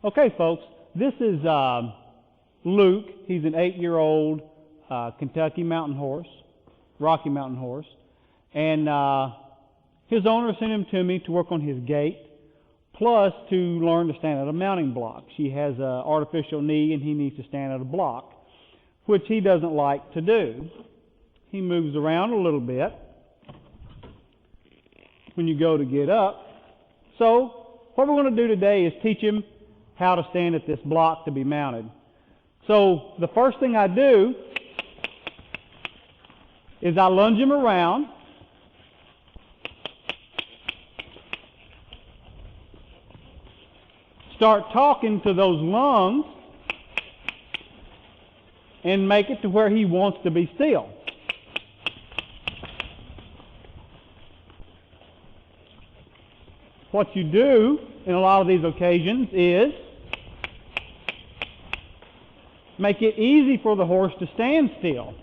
Okay, folks, this is Luke. He's an 8-year-old Kentucky mountain horse, Rocky Mountain horse, and his owner sent him to me to work on his gait, plus to learn to stand at a mounting block. She has an artificial knee, and he needs to stand at a block, which he doesn't like to do. He moves around a little bit when you go to get up. So what we're going to do today is teach him how to stand at this block to be mounted. So the first thing I do is I lunge him around, start talking to those lungs, and make it to where he wants to be still. What you do in a lot of these occasions is make it easy for the horse to stand still.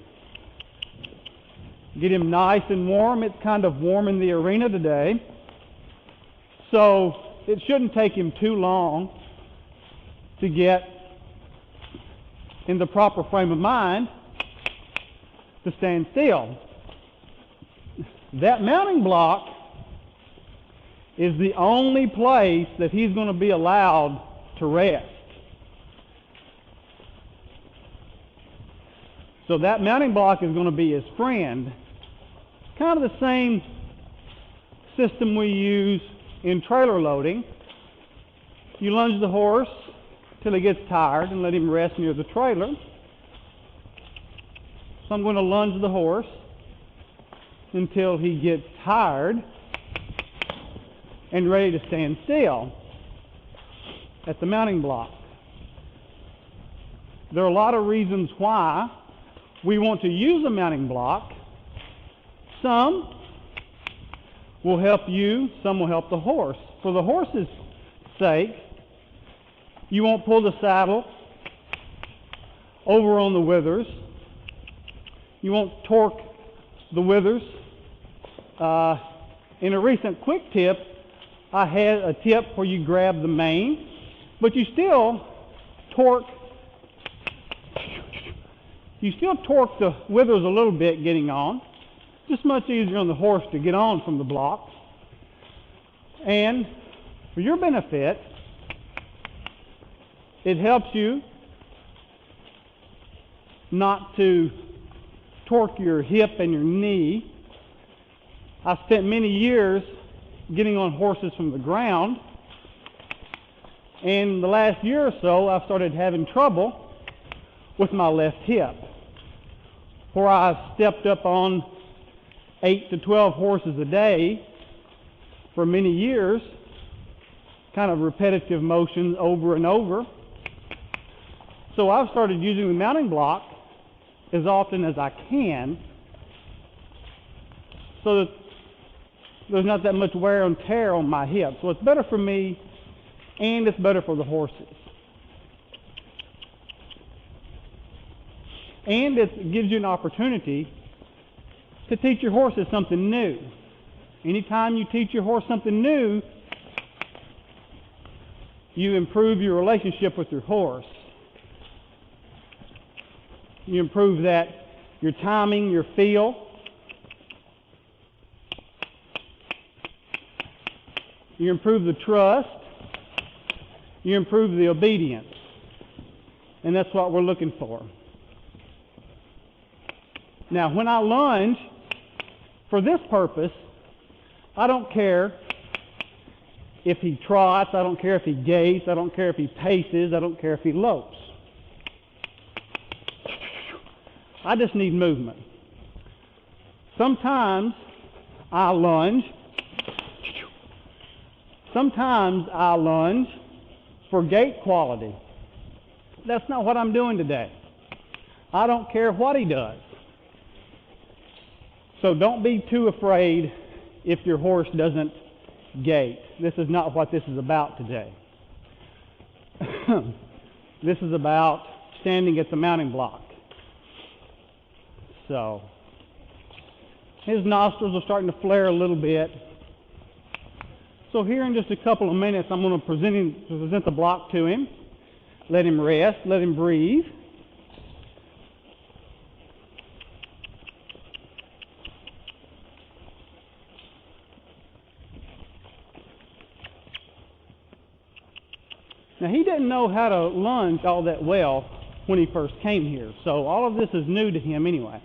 Get him nice and warm. It's kind of warm in the arena today, so it shouldn't take him too long to get in the proper frame of mind to stand still. That mounting block is the only place that he's going to be allowed to rest. So that mounting block is going to be his friend. Kind of the same system we use in trailer loading. You lunge the horse till he gets tired and let him rest near the trailer. So I'm going to lunge the horse until he gets tired and ready to stand still at the mounting block. There are a lot of reasons why we want to use a mounting block. Some will help you, some will help the horse. For the horse's sake, you won't pull the saddle over on the withers. You won't torque the withers. In a recent quick tip, I had a tip where you grab the mane, but you still torque the withers a little bit getting on. Just much easier on the horse to get on from the block. And for your benefit, it helps you not to torque your hip and your knee. I spent many years getting on horses from the ground, and the last year or so I've started having trouble with my left hip, where I've stepped up on 8 to 12 horses a day for many years, kind of repetitive motions over and over. So I've started using the mounting block as often as I can so that there's not that much wear and tear on my hip. So it's better for me and it's better for the horses. And it gives you an opportunity to teach your horses something new. Anytime you teach your horse something new, you improve your relationship with your horse. You improve your timing, your feel. You improve the trust. You improve the obedience. And that's what we're looking for. Now, when I lunge, for this purpose, I don't care if he trots, I don't care if he gaits, I don't care if he paces, I don't care if he lopes. I just need movement. Sometimes I lunge. Sometimes I lunge for gait quality. That's not what I'm doing today. I don't care what he does. So don't be too afraid if your horse doesn't gait. This is not what this is about today. This is about standing at the mounting block. So his nostrils are starting to flare a little bit. So here in just a couple of minutes, I'm going to present the block to him. Let him rest, let him breathe. Now, he didn't know how to lunge all that well when he first came here, so all of this is new to him anyway,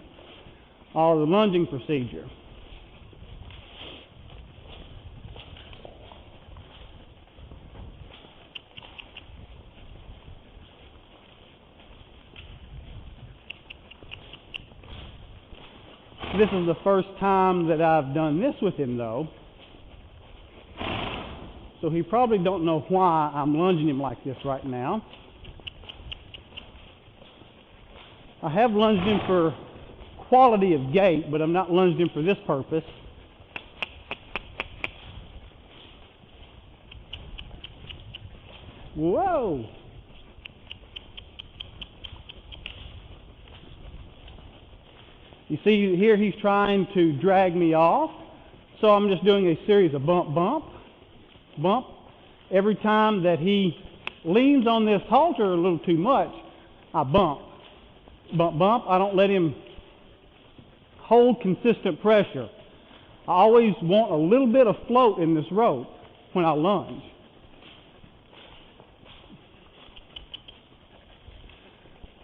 all of the lunging procedure. This is the first time that I've done this with him, though. So he probably don't know why I'm lunging him like this right now. I have lunged him for quality of gait, but I'm not lunging him for this purpose. Whoa! You see here he's trying to drag me off, so I'm just doing a series of bump, bump, bump. Every time that he leans on this halter a little too much, I bump, bump, bump. I don't let him hold consistent pressure. I always want a little bit of float in this rope when I lunge.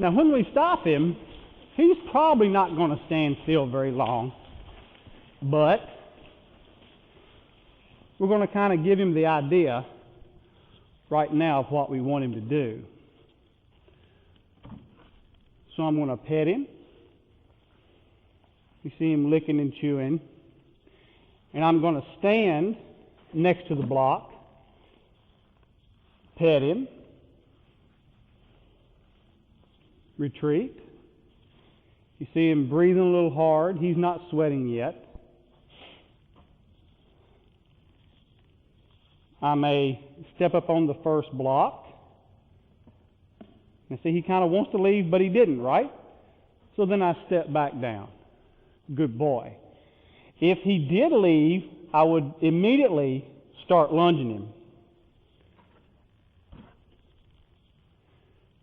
Now when we stop him, he's probably not going to stand still very long, but we're going to kind of give him the idea right now of what we want him to do. So I'm going to pet him. You see him licking and chewing. And I'm going to stand next to the block, pet him, retreat. You see him breathing a little hard. He's not sweating yet. I may step up on the first block. And see, he kind of wants to leave, but he didn't, right? So then I step back down. Good boy. If he did leave, I would immediately start lunging him.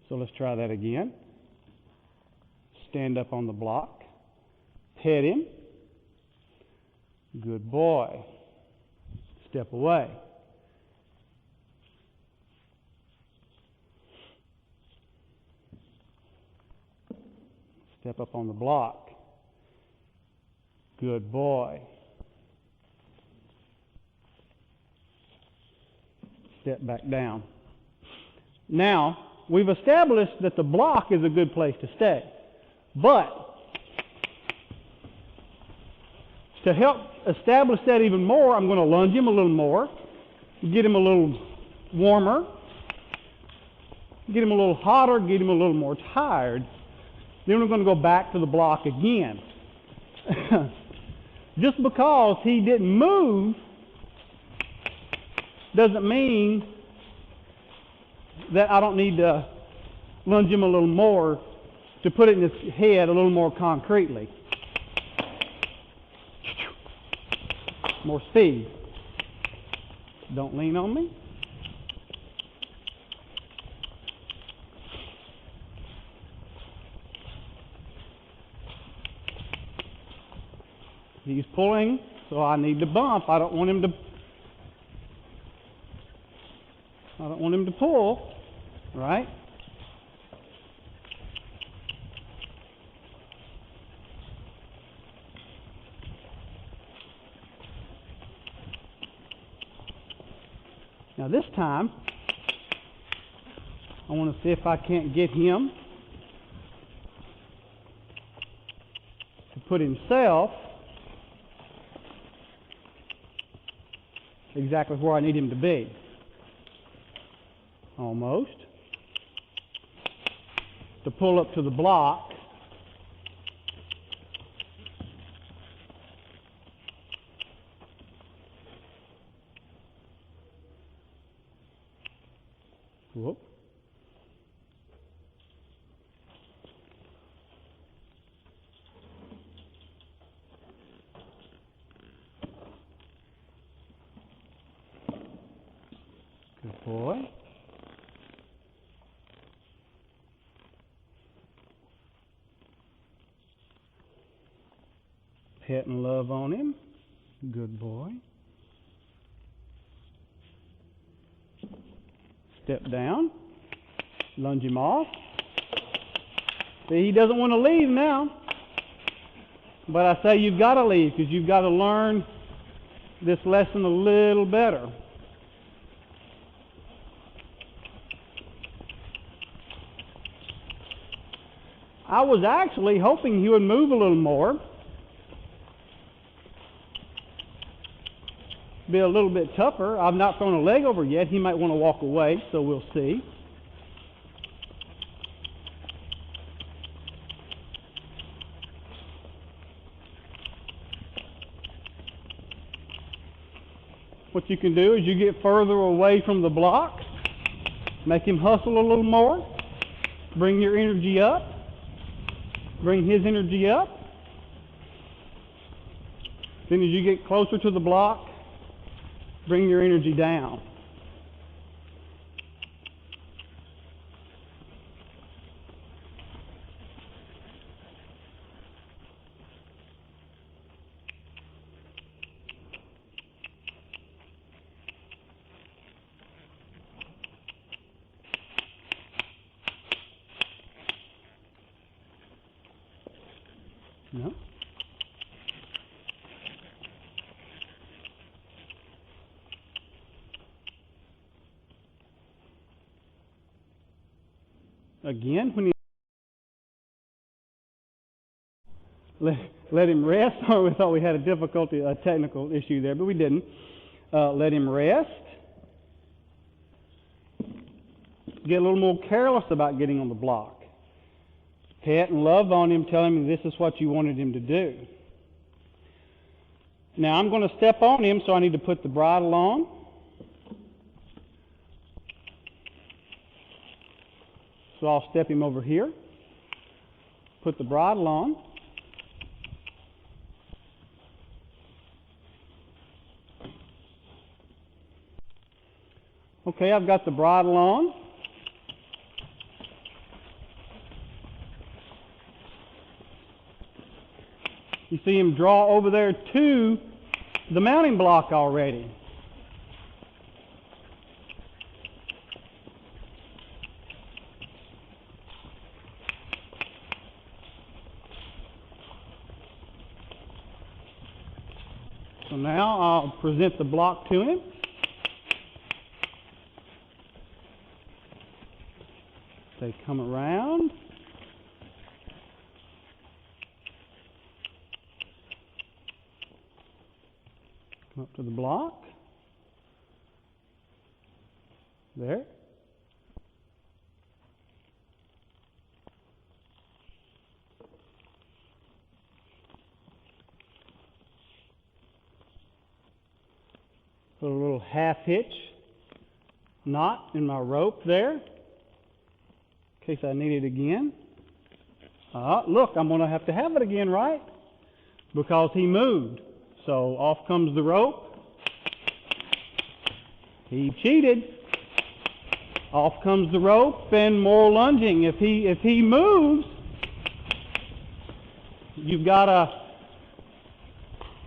So let's try that again. Stand up on the block. Pet him. Good boy. Step away. Step up on the block. Good boy. Step back down. Now, we've established that the block is a good place to stay. But to help establish that even more, I'm going to lunge him a little more, get him a little warmer, get him a little hotter, get him a little more tired. Then we're going to go back to the block again. Just because he didn't move doesn't mean that I don't need to lunge him a little more to put it in his head a little more concretely. More speed. Don't lean on me. He's pulling, so I need to bump. I don't want him to pull, right? Now this time, I want to see if I can't get him to put himself exactly where I need him to be. Almost. To pull up to the block. Whoop. Pet and love on him. Good boy. Step down. Lunge him off. See, he doesn't want to leave now. But I say you've got to leave because you've got to learn this lesson a little better. I was actually hoping he would move a little more. Be a little bit tougher. I've not thrown a leg over yet. He might want to walk away, so we'll see. What you can do is you get further away from the block, make him hustle a little more, bring your energy up, bring his energy up. Then as you get closer to the block, bring your energy down. No. Again, when you let him rest, we thought we had a technical issue there, but we didn't. Let him rest. Get a little more careless about getting on the block. Pet and love on him, tell him this is what you wanted him to do. Now I'm going to step on him, so I need to put the bridle on. So I'll step him over here, put the bridle on. Okay, I've got the bridle on. You see him draw over there to the mounting block already. So now I'll present the block to him. They come around. Come up to the block. There. Put a little half hitch knot in my rope there, in case I need it again. Look, I'm going to have it again, right? Because he moved. So off comes the rope. He cheated. Off comes the rope and more lunging. If he moves, you've got to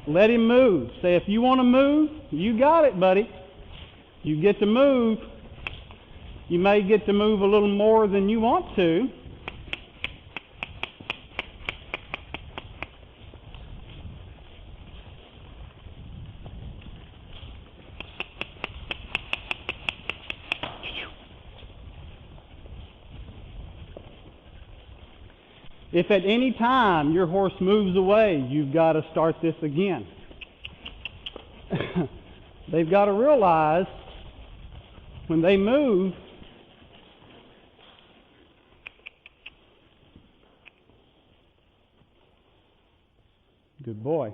let him move. Say, if you want to move, you got it, buddy. You get to move. You may get to move a little more than you want to. If at any time your horse moves away, you've got to start this again. They've got to realize when they move, good boy.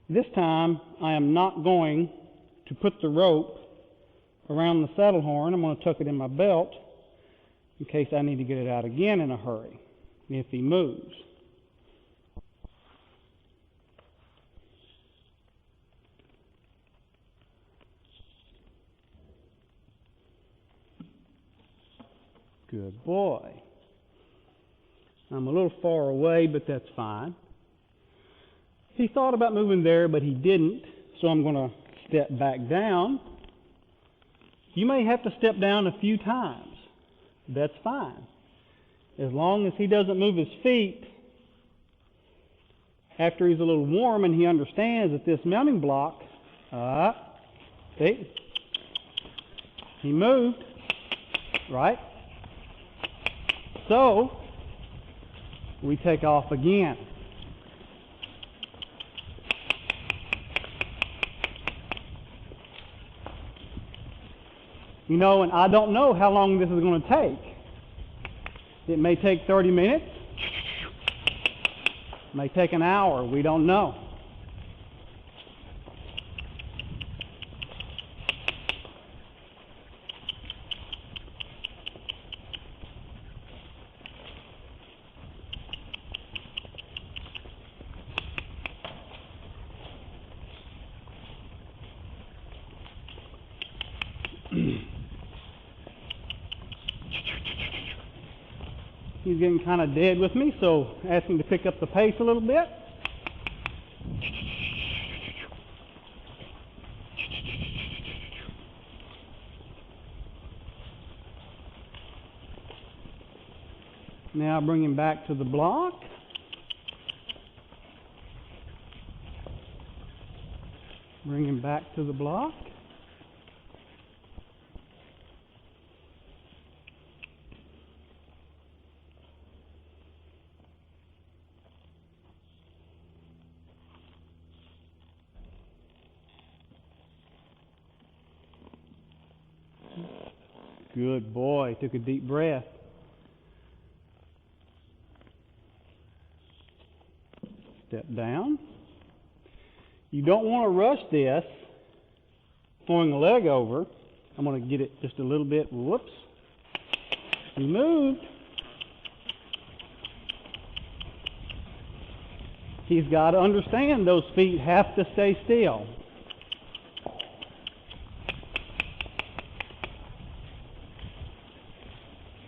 This time I am not going to put the rope around the saddle horn. I'm going to tuck it in my belt in case I need to get it out again in a hurry if he moves. Good boy. I'm a little far away, but that's fine. He thought about moving there, but he didn't, so I'm going to step back down. You may have to step down a few times. That's fine. As long as he doesn't move his feet after he's a little warm and he understands that this mounting block, see, he moved, right? So, we take off again. You know, and I don't know how long this is going to take. It may take 30 minutes. It may take an hour. We don't know. He's getting kind of dead with me, so ask him to pick up the pace a little bit. Now bring him back to the block. Bring him back to the block. Good boy. Took a deep breath. Step down. You don't want to rush this, throwing the leg over. I'm going to get it just a little bit. Whoops. He moved. He's got to understand those feet have to stay still.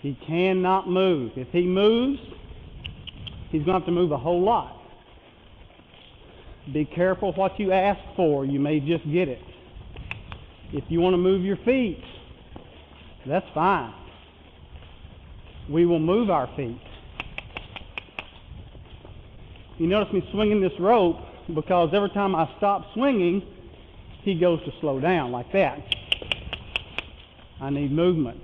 He cannot move. If he moves, he's going to have to move a whole lot. Be careful what you ask for. You may just get it. If you want to move your feet, that's fine. We will move our feet. You notice me swinging this rope because every time I stop swinging, he goes to slow down like that. I need movement.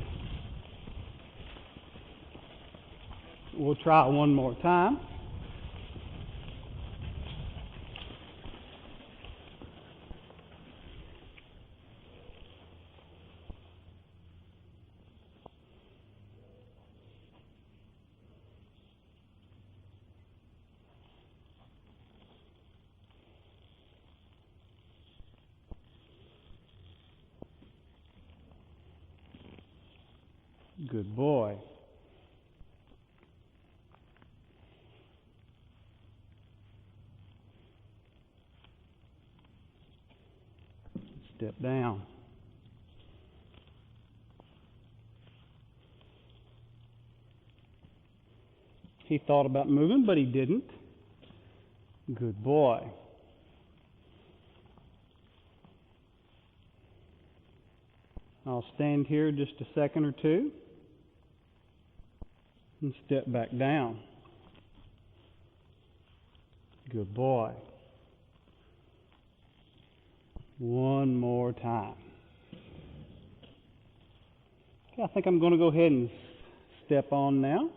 We'll try one more time. Good boy. Step down. He thought about moving, but he didn't. Good boy. I'll stand here just a second or two and step back down. Good boy. One more time. Okay, I think I'm going to go ahead and step on now.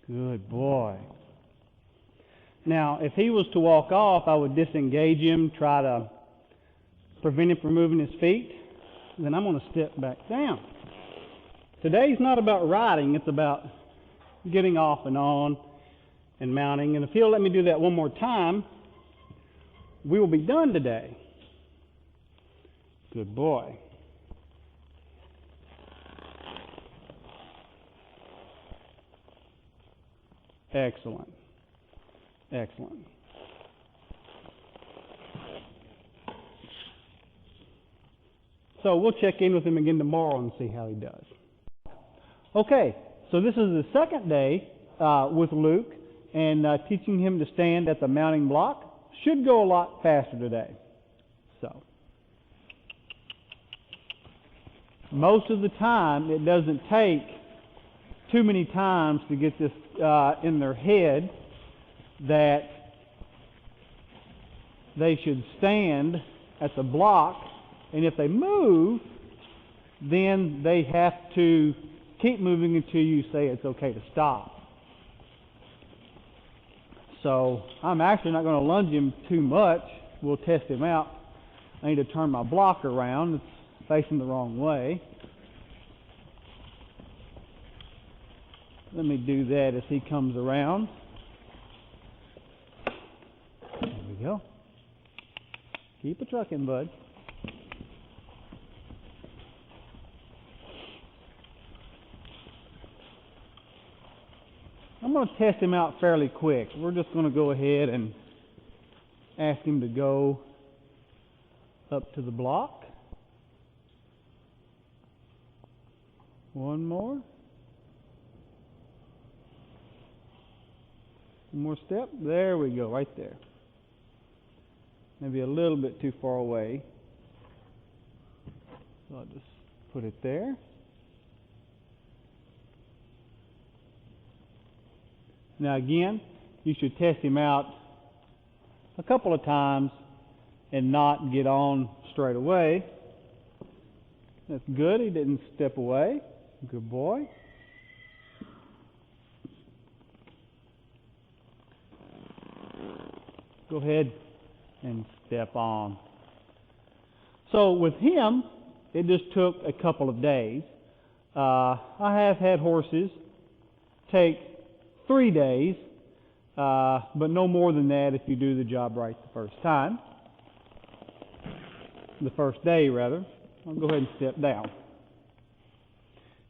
Good boy. Now, if he was to walk off, I would disengage him, try to prevent him from moving his feet. Then I'm going to step back down. Today's not about riding, it's about getting off and on and mounting. And if he'll let me do that one more time, we will be done today. Good boy. Excellent. Excellent. So we'll check in with him again tomorrow and see how he does. Okay, so this is the second day with Luke, and teaching him to stand at the mounting block should go a lot faster today. So, most of the time, it doesn't take too many times to get this in their head that they should stand at the block, and if they move, then they have to keep moving until you say it's okay to stop. So I'm actually not going to lunge him too much. We'll test him out. I need to turn my block around. It's facing the wrong way. Let me do that as he comes around. There we go. Keep a trucking, bud. I'm going to test him out fairly quick. We're just going to go ahead and ask him to go up to the block. One more. One more step. There we go, right there. Maybe a little bit too far away. So I'll just put it there. Now again, you should test him out a couple of times and not get on straight away. That's good. He didn't step away. Good boy. Go ahead and step on. So with him, it just took a couple of days. I have had horses take 3 days, but no more than that if you do the job right the first time. The first day, rather. I'll go ahead and step down.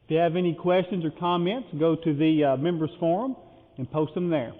If you have any questions or comments, go to the members forum and post them there.